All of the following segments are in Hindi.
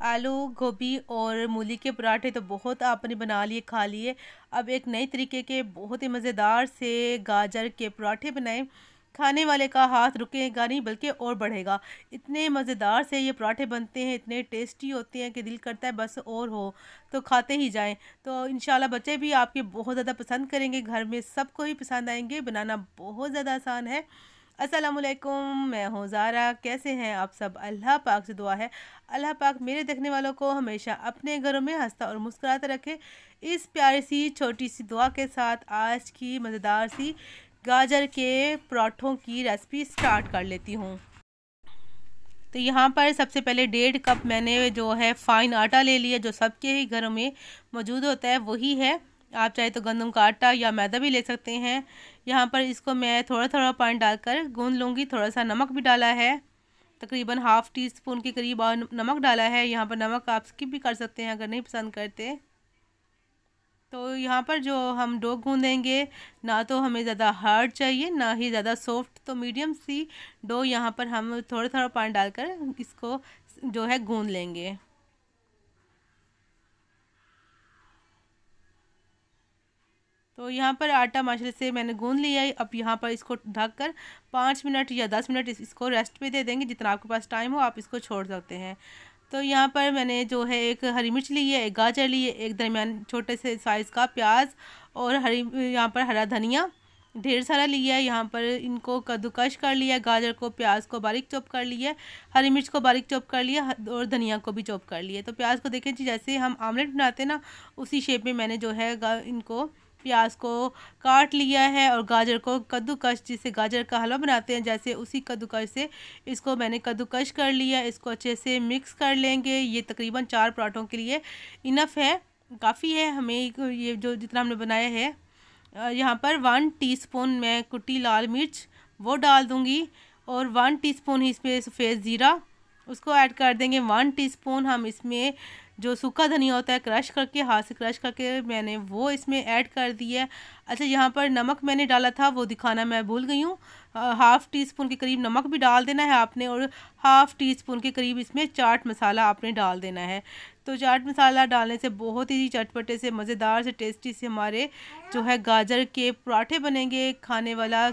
आलू गोभी और मूली के पराठे तो बहुत आपने बना लिए खा लिए। अब एक नई तरीके के बहुत ही मज़ेदार से गाजर के पराठे बनाएं। खाने वाले का हाथ रुकेगा नहीं बल्कि और बढ़ेगा। इतने मज़ेदार से ये पराठे बनते हैं, इतने टेस्टी होते हैं कि दिल करता है बस और हो तो खाते ही जाएं। तो इंशाल्लाह बच्चे भी आपके बहुत ज़्यादा पसंद करेंगे, घर में सबको ही पसंद आएंगे। बनाना बहुत ज़्यादा आसान है। अस्सलामुअलैकुम, मैं हूँ ज़ारा। कैसे हैं आप सब? अल्लाह पाक से दुआ है अल्लाह पाक मेरे देखने वालों को हमेशा अपने घरों में हंसता और मुस्कुराता रखे। इस प्यारी सी छोटी सी दुआ के साथ आज की मज़ेदार सी गाजर के पराठों की रेसिपी स्टार्ट कर लेती हूँ। तो यहाँ पर सबसे पहले 1.5 कप मैंने जो है फ़ाइन आटा ले लिया, जो सबके ही घरों में मौजूद होता है वही है। आप चाहे तो गंदम का आटा या मैदा भी ले सकते हैं। यहाँ पर इसको मैं थोड़ा थोड़ा पानी डालकर गूंद लूँगी। थोड़ा सा नमक भी डाला है, तकरीबन हाफ़ टी स्पून के करीब और नमक डाला है। यहाँ पर नमक आप स्किप भी कर सकते हैं अगर नहीं पसंद करते। तो यहाँ पर जो हम डो गूँदेंगे ना तो हमें ज़्यादा हार्ड चाहिए ना ही ज़्यादा सॉफ्ट, तो मीडियम सी डो यहाँ पर हम थोड़ा थोड़ा पानी डालकर इसको जो है गूँद लेंगे। तो यहाँ पर आटा माशाल्लाह से मैंने गूँध लिया है। अब यहाँ पर इसको ढककर 5 मिनट या 10 मिनट इसको रेस्ट पे दे देंगे। जितना आपके पास टाइम हो आप इसको छोड़ सकते हैं। तो यहाँ पर मैंने जो है एक हरी मिर्च ली है, एक गाजर ली है, एक दरमियान छोटे से साइज़ का प्याज और यहाँ पर हरा धनिया ढेर सारा लिया है। यहाँ पर इनको कद्दूकश कर लिया, गाजर को प्याज को बारीक चॉप कर लिया, हरी मिर्च को बारीक चॉप कर लिया और धनिया को भी चॉप कर लिया। तो प्याज को देखें जी, जैसे हम आमलेट बनाते हैं ना उसी शेप में मैंने जो है इनको प्याज को काट लिया है और गाजर को कद्दूकश, जिससे गाजर का हलवा बनाते हैं जैसे उसी कद्दूकश से इसको मैंने कद्दूकश कर लिया। इसको अच्छे से मिक्स कर लेंगे। ये तकरीबन 4 पराठों के लिए इनफ है, काफ़ी है हमें ये जो जितना हमने बनाया है। यहाँ पर 1 टीस्पून मैं कुटी लाल मिर्च वो डाल दूँगी और 1 टीस्पून ही इसमें सफ़ेद ज़ीरा उसको ऐड कर देंगे। 1 टीस्पून हम इसमें जो सूखा धनिया होता है क्रश करके, हाथ से क्रश करके मैंने वो इसमें ऐड कर दिया है। अच्छा, यहाँ पर नमक मैंने डाला था वो दिखाना मैं भूल गई हूँ। हाफ़ टी स्पून के करीब नमक भी डाल देना है आपने और हाफ़ टी स्पून के करीब इसमें चाट मसाला आपने डाल देना है। तो चाट मसाला डालने से बहुत ही चटपटे से मज़ेदार से टेस्टी से हमारे जो है गाजर के पराठे बनेंगे। खाने वाला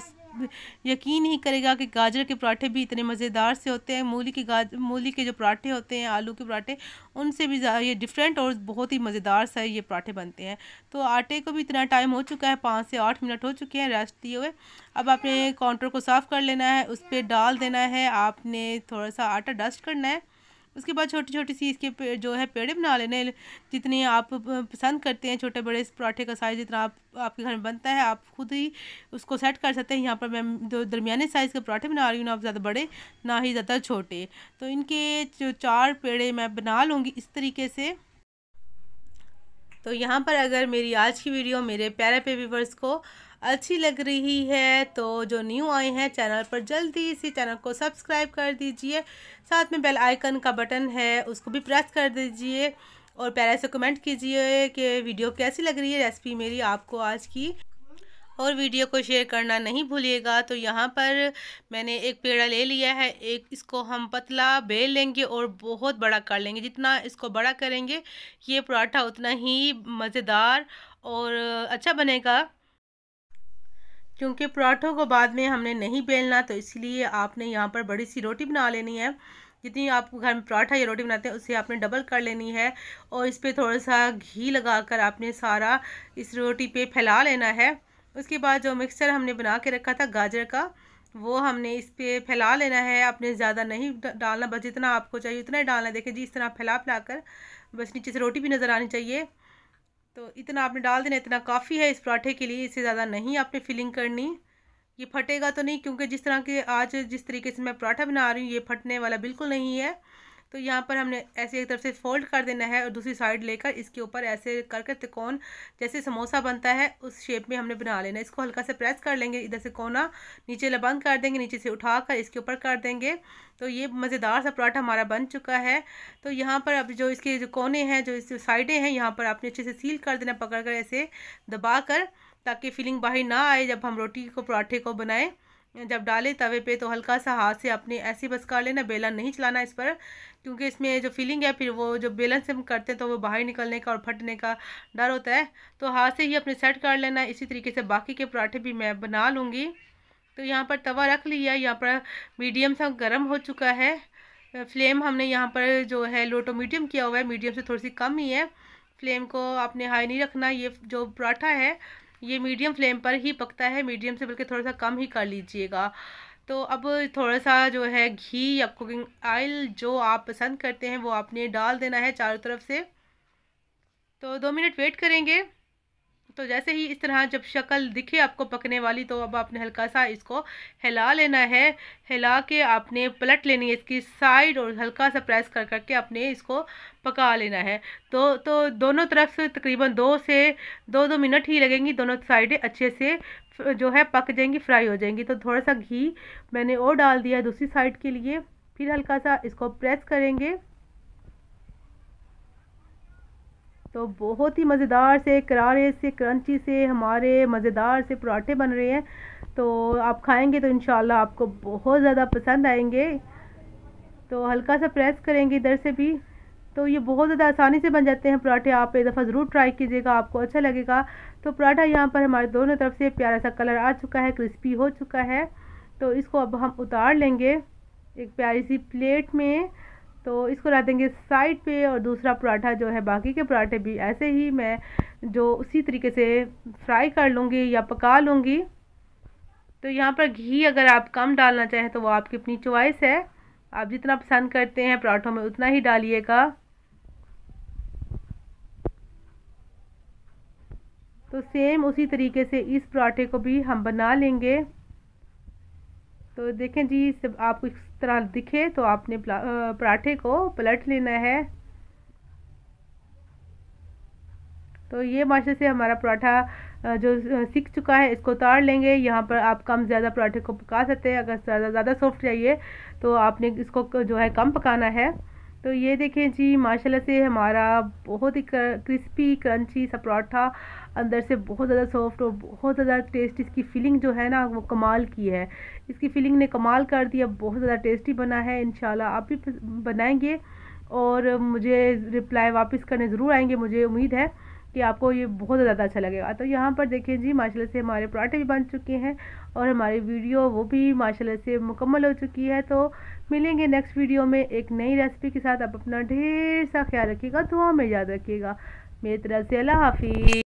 यकीन ही करेगा कि गाजर के पराठे भी इतने मज़ेदार से होते हैं। मूली के जो पराठे होते हैं, आलू के पराठे, उनसे भी ज़्यादा ये डिफरेंट और बहुत ही मज़ेदार सा ये पराठे बनते हैं। तो आटे को भी इतना टाइम हो चुका है, 5 से 8 मिनट हो चुके हैं रेस्ट दिए हुए। अब आपने काउंटर को साफ़ कर लेना है, उस पर डाल देना है, आपने थोड़ा सा आटा डस्ट करना है। उसके बाद छोटी छोटी सी इसके जो है पेड़े बना लेने, जितने आप पसंद करते हैं। छोटे बड़े पराठे का साइज़ जितना आपके घर में बनता है आप खुद ही उसको सेट कर सकते हैं। यहाँ पर मैं जो दरमियाने साइज़ के पराठे बना रही हूँ, ना आप ज़्यादा बड़े ना ही ज़्यादा छोटे। तो इनके जो 4 पेड़े मैं बना लूँगी इस तरीके से। तो यहाँ पर अगर मेरी आज की वीडियो मेरे प्यारे पे व्यूवर्स को अच्छी लग रही है तो जो न्यू आए हैं चैनल पर जल्दी से चैनल को सब्सक्राइब कर दीजिए। साथ में बेल आइकन का बटन है उसको भी प्रेस कर दीजिए और प्यारे से कमेंट कीजिए कि वीडियो कैसी लग रही है रेसिपी मेरी आपको आज की, और वीडियो को शेयर करना नहीं भूलिएगा। तो यहाँ पर मैंने एक पेड़ा ले लिया है, एक इसको हम पतला बेल लेंगे और बहुत बड़ा कर लेंगे। जितना इसको बड़ा करेंगे ये पराठा उतना ही मज़ेदार और अच्छा बनेगा, क्योंकि पराठों को बाद में हमने नहीं बेलना। तो इसलिए आपने यहाँ पर बड़ी सी रोटी बना लेनी है। जितनी आप घर में पराठा या रोटी बनाते हैं उससे आपने डबल कर लेनी है और इस पर थोड़ा सा घी लगाकर आपने सारा इस रोटी पे फैला लेना है। उसके बाद जो मिक्सचर हमने बना के रखा था गाजर का वो हमने इस पर फैला लेना है। आपने ज़्यादा नहीं डालना, बस जितना आपको चाहिए उतना ही डालना है। देखिए जी, इस तरह फैला कर बस नीचे से रोटी भी नज़र आनी चाहिए। तो इतना आपने डाल देना, इतना काफ़ी है इस पराठे के लिए, इससे ज़्यादा नहीं आपने फिलिंग करनी। ये फटेगा तो नहीं, क्योंकि जिस तरह के आज जिस तरीके से मैं पराठा बना रही हूँ ये फटने वाला बिल्कुल नहीं है। तो यहाँ पर हमने ऐसे एक तरफ से फोल्ड कर देना है और दूसरी साइड लेकर इसके ऊपर ऐसे करके त्रिकोण जैसे समोसा बनता है उस शेप में हमने बना लेना है। इसको हल्का से प्रेस कर लेंगे, इधर से कोना नीचे बंद कर देंगे, नीचे से उठाकर इसके ऊपर कर देंगे। तो ये मज़ेदार सा पराठा हमारा बन चुका है। तो यहाँ पर अब जो इसके जो कोने हैं, जो इस साइडें हैं, यहाँ पर आपने अच्छे से सील कर देना पकड़ कर ऐसे दबा कर, ताकि फिलिंग बाहर ना आए जब हम रोटी को पराठे को बनाएं। जब डालें तवे पे तो हल्का सा हाथ से अपने ऐसे बस कर लेना, बेलन नहीं चलाना इस पर, क्योंकि इसमें जो फिलिंग है फिर वो जो बेलन से हम करते हैं तो वो बाहर निकलने का और फटने का डर होता है। तो हाथ से ही अपने सेट कर लेना। इसी तरीके से बाकी के पराठे भी मैं बना लूँगी। तो यहाँ पर तवा रख लिया, यहाँ पर मीडियम सा गर्म हो चुका है। फ्लेम हमने यहाँ पर जो है लो टू मीडियम किया हुआ है, मीडियम से थोड़ी सी कम ही है। फ्लेम को आपने हाई नहीं रखना। ये जो पराठा है ये मीडियम फ्लेम पर ही पकता है, मीडियम से बल्कि थोड़ा सा कम ही कर लीजिएगा। तो अब थोड़ा सा जो है घी या कुकिंग ऑयल जो आप पसंद करते हैं वो आपने डाल देना है चारों तरफ से। तो 2 मिनट वेट करेंगे। तो जैसे ही इस तरह जब शक्ल दिखे आपको पकने वाली तो अब आपने हल्का सा इसको हिला लेना है। हिला के आपने पलट लेनी है इसकी साइड और हल्का सा प्रेस कर करके आपने इसको पका लेना है। तो दोनों तरफ से तकरीबन 2 मिनट ही लगेंगी, दोनों साइडें अच्छे से जो है पक जाएंगी, फ्राई हो जाएंगी। तो थोड़ा सा घी मैंने और डाल दिया दूसरी साइड के लिए। फिर हल्का सा इसको प्रेस करेंगे। तो बहुत ही मज़ेदार से करारे से क्रंची से हमारे मज़ेदार से पराठे बन रहे हैं। तो आप खाएंगे तो इंशाल्लाह आपको बहुत ज़्यादा पसंद आएंगे। तो हल्का सा प्रेस करेंगे इधर से भी। तो ये बहुत ज़्यादा आसानी से बन जाते हैं पराठे। आप एक दफ़ा ज़रूर ट्राई कीजिएगा, आपको अच्छा लगेगा। तो पराठा यहाँ पर हमारे दोनों तरफ से प्यारा सा कलर आ चुका है, क्रिस्पी हो चुका है। तो इसको अब हम उतार लेंगे एक प्यारी सी प्लेट में। तो इसको रख देंगे साइड पे। और दूसरा पराठा जो है, बाकी के पराठे भी ऐसे ही मैं जो उसी तरीके से फ्राई कर लूँगी या पका लूँगी। तो यहाँ पर घी अगर आप कम डालना चाहें तो वो आपकी अपनी चॉइस है, आप जितना पसंद करते हैं पराठों में उतना ही डालिएगा। तो सेम उसी तरीके से इस पराठे को भी हम बना लेंगे। तो देखें जी, सब आपको इस तरह दिखे तो आपने पराठे को पलट लेना है। तो ये माशा से हमारा पराठा जो सिक चुका है इसको उतार लेंगे। यहाँ पर आप कम ज़्यादा पराठे को पका सकते हैं। अगर ज़्यादा सॉफ्ट चाहिए तो आपने इसको जो है कम पकाना है। तो ये देखें जी, माशाल्लाह से हमारा बहुत ही क्रिस्पी क्रंची सा पराठा, अंदर से बहुत ज़्यादा सॉफ्ट और बहुत ज़्यादा टेस्टी। इसकी फीलिंग जो है ना वो कमाल की है, इसकी फीलिंग ने कमाल कर दिया, बहुत ज़्यादा टेस्टी बना है। इंशाल्लाह आप भी बनाएंगे और मुझे रिप्लाई वापस करने ज़रूर आएंगे। मुझे उम्मीद है कि आपको ये बहुत ज़्यादा अच्छा लगेगा। तो यहाँ पर देखिए जी, माशाल्लाह से हमारे पराठे भी बन चुके हैं और हमारी वीडियो वो भी माशाल्लाह से मुकम्मल हो चुकी है। तो मिलेंगे नेक्स्ट वीडियो में एक नई रेसिपी के साथ। आप अपना ढेर सा ख्याल रखिएगा, दुआ में याद रखिएगा। मेरी तरफ से अल्लाह हाफिज़।